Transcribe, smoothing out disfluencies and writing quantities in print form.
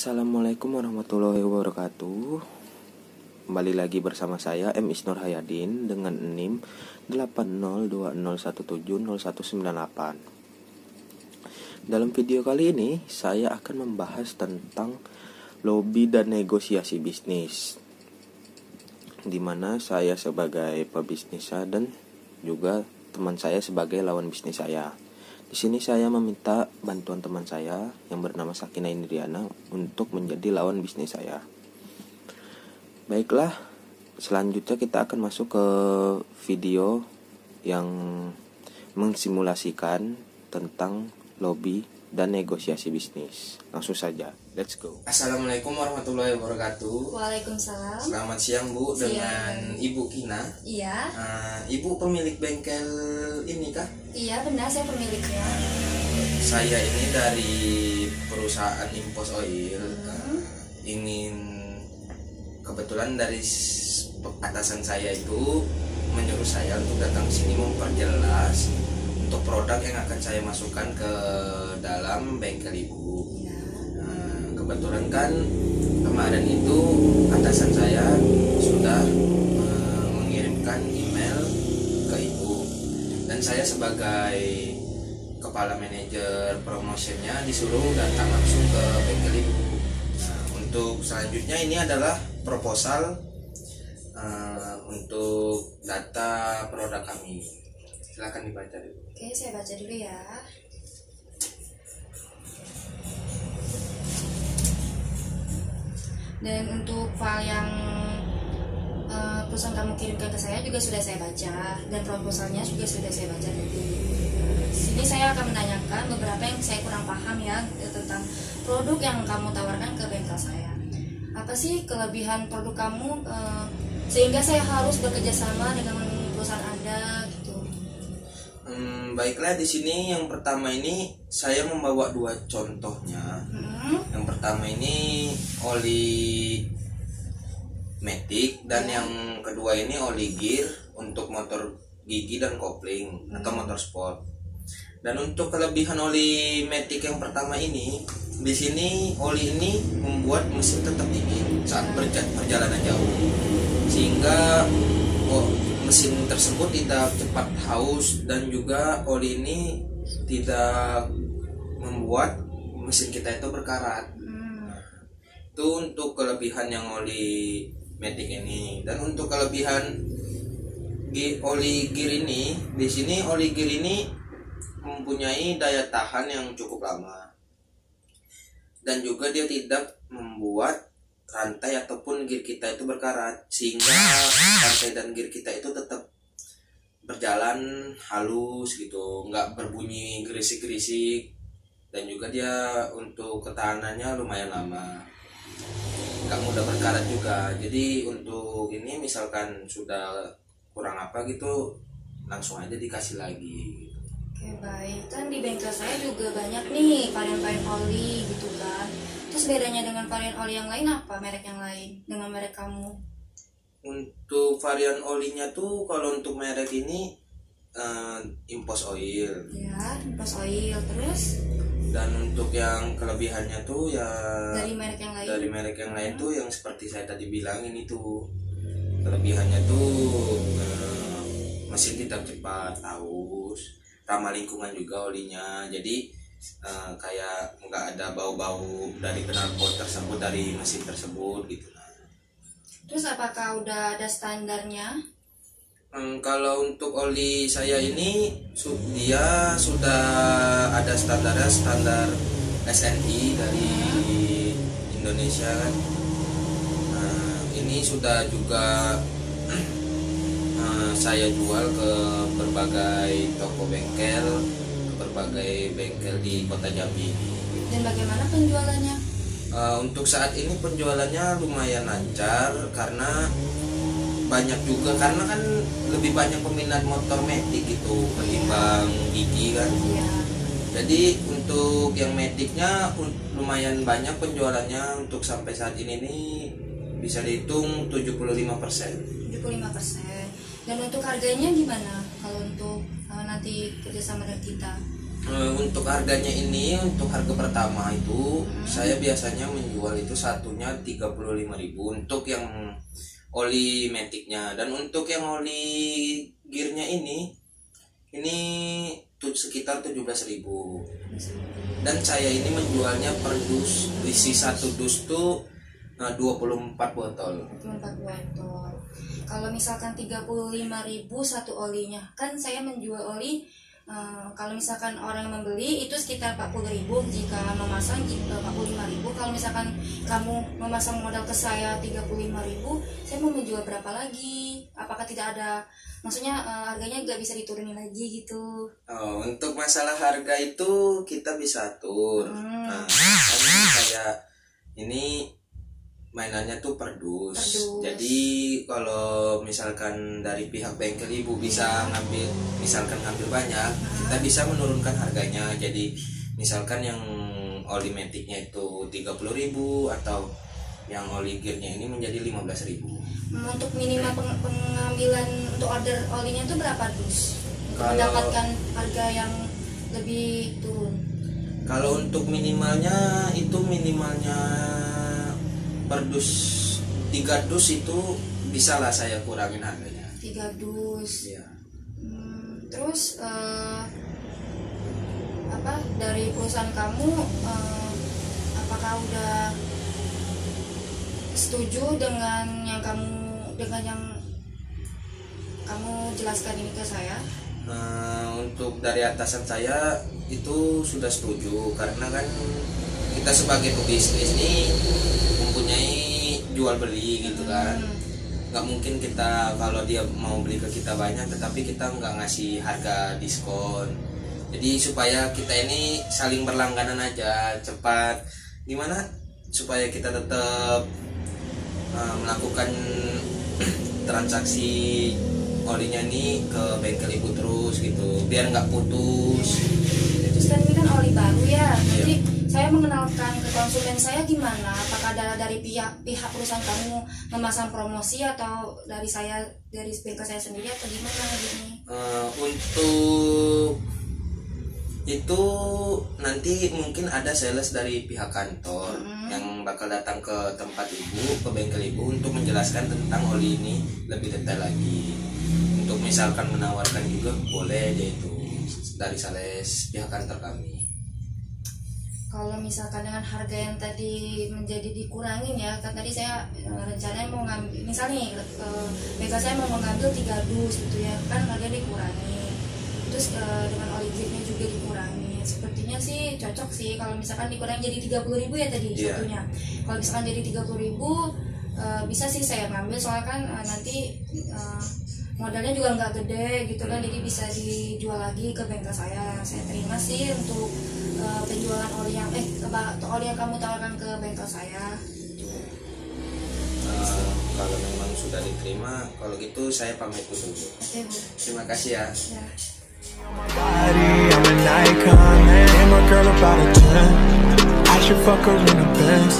Assalamualaikum warahmatullahi wabarakatuh. Kembali lagi bersama saya M. Isnur Hayadin dengan NIM 80201701998. Dalam video kali ini saya akan membahas tentang lobby dan negosiasi bisnis, di mana saya sebagai pebisnis dan juga teman saya sebagai lawan bisnis saya. Di sini saya meminta bantuan teman saya yang bernama Sakina Indriana untuk menjadi lawan bisnis saya. Baiklah, selanjutnya kita akan masuk ke video yang mensimulasikan tentang lobby dan negosiasi bisnis. Langsung saja, let's go. Assalamualaikum warahmatullahi wabarakatuh. Waalaikumsalam. Selamat siang Bu, dengan Ibu Kina. Iya. Ibu pemilik bengkel ini kah? Iya benar, saya pemiliknya. Saya ini dari perusahaan Impos Oil. Ingin kebetulan dari atasan saya itu menyuruh saya untuk datang sini memperjelas untuk produk yang akan saya masukkan ke dalam bengkel Ibu. Kebetulan kan kemarin itu atasan saya sudah mengirimkan email ke Ibu, dan saya sebagai kepala manajer promotionnya disuruh datang langsung ke bengkel Ibu. Untuk selanjutnya ini adalah proposal untuk data produk kami. Silakan dibaca dulu. Oke, saya baca dulu ya. Dan untuk file yang perusahaan kamu kirimkan ke saya juga sudah saya baca, dan proposalnya juga sudah saya baca tadi. Sini saya akan menanyakan beberapa yang saya kurang paham ya tentang produk yang kamu tawarkan ke bengkel saya. Apa sih kelebihan produk kamu sehingga saya harus bekerja sama dengan perusahaan Anda gitu? Baiklah, di sini yang pertama ini saya membawa dua contohnya. Yang pertama ini oli Matic, dan yang kedua ini oli gear untuk motor gigi dan kopling atau motor sport. Dan untuk kelebihan oli Matic yang pertama ini, di sini oli ini membuat mesin tetap dingin saat perjalanan jauh, sehingga mesin tersebut tidak cepat haus, dan juga oli ini tidak membuat mesin kita itu berkarat. Itu untuk kelebihan yang oli Matic ini. Dan untuk kelebihan oli gear ini, di sini oli gear ini mempunyai daya tahan yang cukup lama, dan juga dia tidak membuat rantai ataupun gear kita itu berkarat, sehingga rantai dan gear kita itu tetap berjalan halus gitu, nggak berbunyi gerisik-gerisik. Dan juga dia untuk ketahanannya lumayan lama, nggak mudah berkarat juga. Jadi untuk ini misalkan sudah kurang apa gitu, langsung aja dikasih lagi. Oke, baik. Kan di bengkel saya juga banyak nih varian-varian oli gitu kan. Terus bedanya dengan varian oli yang lain apa? Merek yang lain dengan merek kamu? Untuk varian olinya tuh, kalau untuk merek ini Impos Oil. Ya, Impos Oil. Terus? Dan untuk yang kelebihannya tuh ya Dari merek yang lain? Dari merek yang lain tuh yang seperti saya tadi bilangin itu. Kelebihannya tuh mesin tidak cepat haus, ramah lingkungan juga olinya. Jadi kayak nggak ada bau-bau dari knalpot tersebut, dari mesin tersebut gitu. Terus apakah udah ada standarnya? Kalau untuk oli saya ini dia sudah ada standarnya, standar SNI dari Indonesia kan. Ini sudah juga saya jual ke berbagai toko bengkel, berbagai bengkel di kota Jambi. Dan bagaimana penjualannya? Untuk saat ini penjualannya lumayan lancar, karena banyak juga, karena kan lebih banyak peminat motor Matic gitu ketimbang gigi kan. Iya. Jadi untuk yang Maticnya lumayan banyak penjualannya. Untuk sampai saat ini nih bisa dihitung 75%. 75%. Dan untuk harganya gimana kalau untuk nanti kerjasama dengan kita? Untuk harganya ini, untuk harga pertama itu saya biasanya menjual itu satunya 35.000 untuk yang oli maticnya, dan untuk yang oli gearnya ini sekitar 17.000. Dan saya ini menjualnya per dus, isi satu dus tuh 24 botol. 24 botol. Kalau misalkan 35.000 satu olinya, kan saya menjual oli kalau misalkan orang yang membeli itu sekitar 40.000 jika memasang, 45.000. Kalau misalkan kamu memasang modal ke saya 35.000, saya mau menjual berapa lagi? Apakah tidak ada, maksudnya harganya nggak bisa diturunin lagi gitu? Oh, untuk masalah harga itu kita bisa atur. Nah, kan kayak ini mainannya tuh per dus. Jadi kalau misalkan dari pihak bengkel ibu bisa ngambil banyak, kita bisa menurunkan harganya. Jadi misalkan yang oli maticnya itu 30.000 atau yang oli gearnya ini menjadi 15.000. Untuk minimal pengambilan untuk order olinya itu berapa dus? Untuk mendapatkan harga yang lebih turun. Kalau untuk minimalnya per dus 3 dus itu bisa lah saya kurangin harganya. 3 dus. Iya. Terus dari perusahaan kamu apakah udah setuju dengan yang kamu jelaskan ini ke saya? Untuk dari atasan saya itu sudah setuju, karena kan kita sebagai pebisnis ini mempunyai jual beli gitu kan. Nggak mungkin kita kalau dia mau beli ke kita banyak tetapi kita nggak ngasih harga diskon. Jadi supaya kita ini saling berlangganan aja, cepat gimana supaya kita tetap melakukan transaksi olinya nih ke bengkel ibu terus gitu, biar nggak putus. Terus kan ini kan oli baru ya, jadi saya mengenalkan ke konsumen saya gimana? Apakah dari pihak perusahaan kamu memasang promosi atau dari bengkel saya sendiri atau gimana gini? Untuk itu nanti mungkin ada sales dari pihak kantor yang bakal datang ke tempat ibu, ke bengkel ibu untuk menjelaskan tentang oli ini lebih detail lagi. Untuk misalkan menawarkan juga boleh, yaitu dari sales pihak kantor kami. Kalau misalkan dengan harga yang tadi menjadi dikurangin ya, kan tadi saya rencananya mau ngambil, misalnya bengkel saya mau mengambil 3 dus gitu ya, kan harga dikurangi. Terus dengan oli gearnya juga dikurangi. Sepertinya sih cocok sih kalau misalkan dikurangi jadi 30.000 ya tadi satunya. Kalau misalkan jadi 30.000 bisa sih saya ngambil, soalnya kan nanti modalnya juga nggak gede gitu kan, jadi bisa dijual lagi ke bengkel saya. Saya terima sih untuk penjualan oli yang oli yang kamu tawarkan ke bengkel saya. Kalau memang sudah diterima, kalau gitu saya pamit dulu. Oke, Bu. Terima kasih ya. I'm an icon, man. Ain't my girl about a 10. I should fuck her in the Benz.